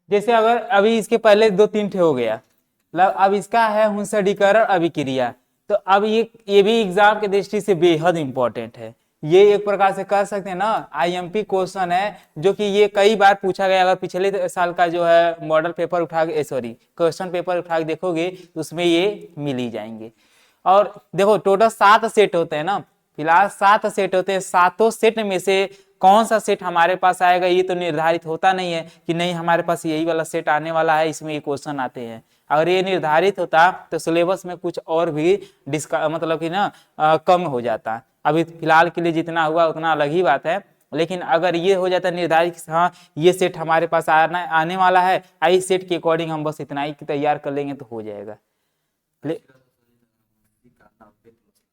जैसे अगर अभी इसके पहले 2-3 ठे हो गया, मतलब अब इसका है हुंसडीकरण अभिक्रिया। तो अब ये भी एग्जाम के दृष्टि से बेहद इंपॉर्टेंट है। ये एक प्रकार से कह सकते हैं ना, आईएमपी क्वेश्चन है, जो कि ये कई बार पूछा गया। अगर पिछले साल का जो है मॉडल पेपर उठा के, सॉरी क्वेश्चन पेपर उठा के देखोगे तो उसमें ये मिल ही जाएंगे। और देखो टोटल 7 सेट होते हैं ना, फिलहाल 7 सेट होते हैं। 7 सेट में से कौन सा सेट हमारे पास आएगा ये तो निर्धारित होता नहीं है कि नहीं हमारे पास यही वाला सेट आने वाला है, इसमें ये क्वेश्चन आते हैं। अगर ये निर्धारित होता तो सिलेबस में कुछ और भी मतलब कि ना कम हो जाता। अभी फिलहाल के लिए जितना हुआ उतना अलग ही बात है, लेकिन अगर ये हो जाता निर्धारित, हाँ ये सेट हमारे पास आने वाला है, इस सेट के अकॉर्डिंग हम बस इतना ही तैयार कर लेंगे तो हो जाएगा।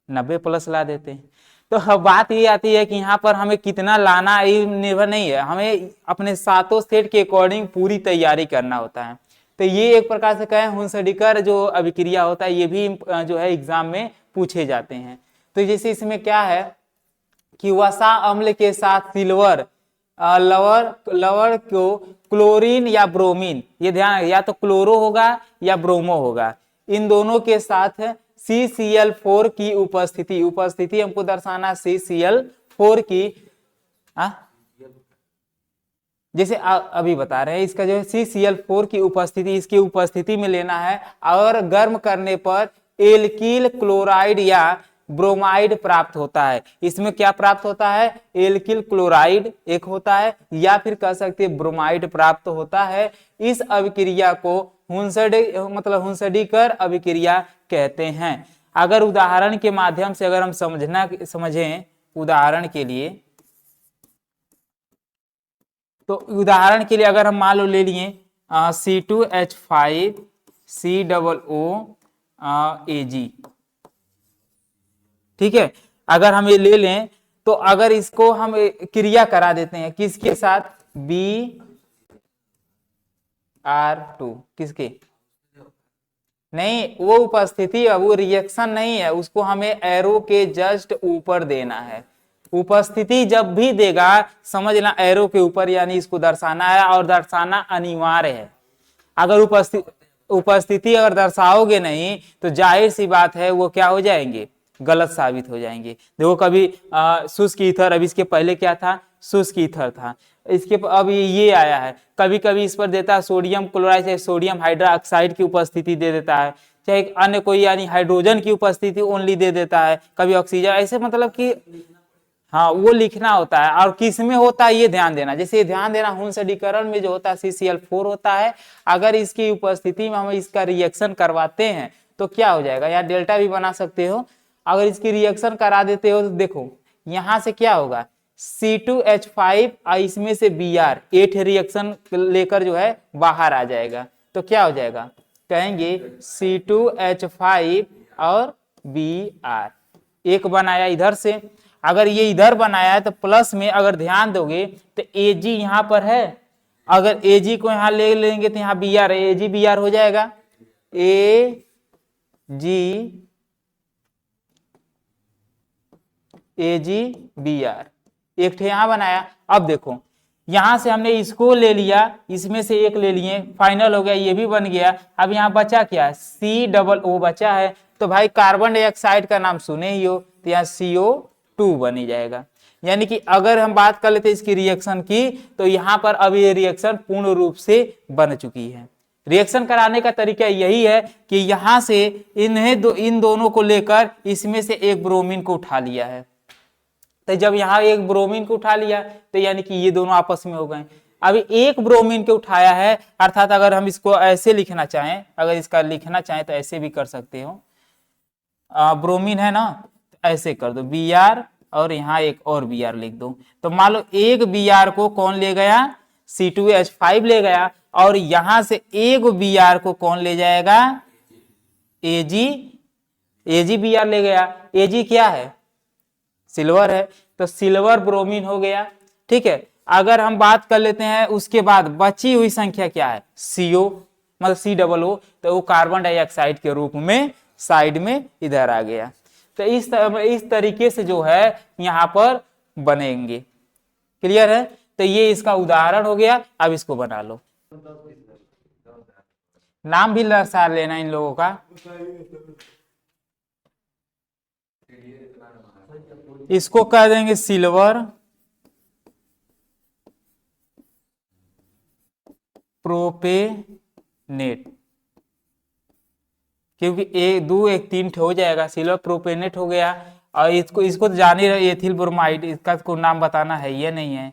90+ ला देते हैं। तो अब बात ये आती है कि यहाँ पर हमें कितना लाना ये निर्भर नहीं है, हमें अपने 7 सेट के अकॉर्डिंग पूरी तैयारी करना होता है। तो ये एक प्रकार से कहें हुंसडीकर जो अभिक्रिया होता है, ये भी जो है एग्जाम में पूछे जाते हैं। तो जैसे इसमें क्या है कि वसा अम्ल के साथ सिल्वर लवर को क्लोरीन या ब्रोमीन, ये ध्यान, या तो क्लोरो होगा या ब्रोमो होगा, इन दोनों के साथ CCl4 की उपस्थिति हमको दर्शाना CCl4 की। जैसे अभी बता रहे हैं इसका जो है CCl4 की उपस्थिति, इसकी उपस्थिति में लेना है और गर्म करने पर एल्किल क्लोराइड या ब्रोमाइड प्राप्त होता है। इसमें क्या प्राप्त होता है, एल्किल क्लोराइड एक होता है या फिर कह सकते हैं ब्रोमाइड प्राप्त होता है। इस अभिक्रिया को हुंसडीकर अभिक्रिया कहते हैं। अगर उदाहरण के माध्यम से अगर हम समझें उदाहरण के लिए, तो उदाहरण के लिए अगर हम मान लो ले लिए C2H5COO ठीक है, अगर हम ये ले लें तो अगर इसको हम क्रिया करा देते हैं किसके साथ, Br2, किसके, नहीं वो उपस्थिति है, वो रिएक्शन नहीं है, उसको हमें एरो के जस्ट ऊपर देना है। उपस्थिति जब भी देगा समझना एरो के ऊपर, यानी इसको दर्शाना है और दर्शाना अनिवार्य है। अगर उपस्थिति अगर दर्शाओगे नहीं तो जाहिर सी बात है वो क्या हो जाएंगे, गलत साबित हो जाएंगे। देखो कभी शुष्क ईथर, अभी इसके पहले क्या था, शुष्क ईथर था, इसके अब ये आया है। कभी कभी इस पर देता है सोडियम क्लोराइड, चाहे सोडियम हाइड्रोक्साइड की उपस्थिति दे देता है, चाहे अन्य कोई यानी हाइड्रोजन की उपस्थिति ओनली दे देता है, कभी ऑक्सीजन, ऐसे मतलब कि हाँ वो लिखना होता है। और किस में होता है ये ध्यान देना, जैसे ध्यान देना हुंसडीकरण में जो होता है CCl4 होता है। अगर इसकी उपस्थिति में हम इसका रिएक्शन करवाते हैं तो क्या हो जाएगा, यहाँ डेल्टा भी बना सकते हो। अगर इसकी रिएक्शन करा देते हो तो देखो यहाँ से क्या होगा, C2H5 और इसमें से Br 8 रिएक्शन लेकर जो है बाहर आ जाएगा। तो क्या हो जाएगा, कहेंगे C2H5 और Br एक बनाया इधर से। अगर ये इधर बनाया है तो प्लस में अगर ध्यान दोगे तो Ag यहाँ पर है, अगर Ag को यहाँ ले लेंगे तो यहाँ Br है, Ag Br हो जाएगा, Ag Br एक ठे यहाँ बनाया। अब देखो यहां से हमने इसको ले लिया, इसमें से एक ले लिए, फाइनल हो गया, ये भी बन गया। अब यहाँ बचा क्या, COO बचा है। तो भाई कार्बन डाइऑक्साइड का नाम सुने ही हो, तो यहाँ CO2 बन ही जाएगा। यानी कि अगर हम बात कर लेते इसकी रिएक्शन की तो यहाँ पर अब ये रिएक्शन पूर्ण रूप से बन चुकी है। रिएक्शन कराने का तरीका यही है कि यहाँ से इन दोनों को लेकर इसमें से एक ब्रोमीन को उठा लिया है। तो जब यहाँ एक ब्रोमीन को उठा लिया तो यानी कि ये दोनों आपस में हो गए। अभी एक ब्रोमीन को उठाया है, अर्थात अगर हम इसको ऐसे लिखना चाहें, अगर इसका लिखना चाहें तो ऐसे भी कर सकते हो, ब्रोमीन है ना, ऐसे कर दो Br और यहाँ एक और Br लिख दो। तो मान लो एक Br को कौन ले गया, C2H5 ले गया, और यहां से एक Br को कौन ले जाएगा, Ag Br ले गया। Ag क्या है, सिल्वर है, तो सिल्वर ब्रोमीन हो गया। ठीक है, अगर हम बात कर लेते हैं उसके बाद बची हुई संख्या क्या है, CO मतलब COO, तो वो कार्बन डाइऑक्साइड के रूप में साइड में इधर आ गया। तो इस तरीके से जो है यहाँ पर बनेंगे। क्लियर है, तो ये इसका उदाहरण हो गया। अब इसको बना लो, नाम भी दर्शा लेना इन लोगों का। इसको कह देंगे सिल्वर प्रोपेनेट, क्योंकि एक दो एक तीन हो जाएगा, सिल्वर प्रोपेनेट हो गया। और इसको इसको तो जान ही रहे, एथिल ब्रोमाइड, इसका को नाम बताना है, ये नहीं है,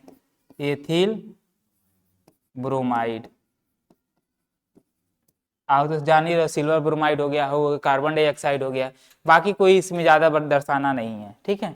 एथिल ब्रोमाइड। आओ तो जान ही रहे, सिल्वर ब्रोमाइड हो गया, हो कार्बन डाइऑक्साइड हो गया, बाकी कोई इसमें ज्यादा दर्शाना नहीं है, ठीक है।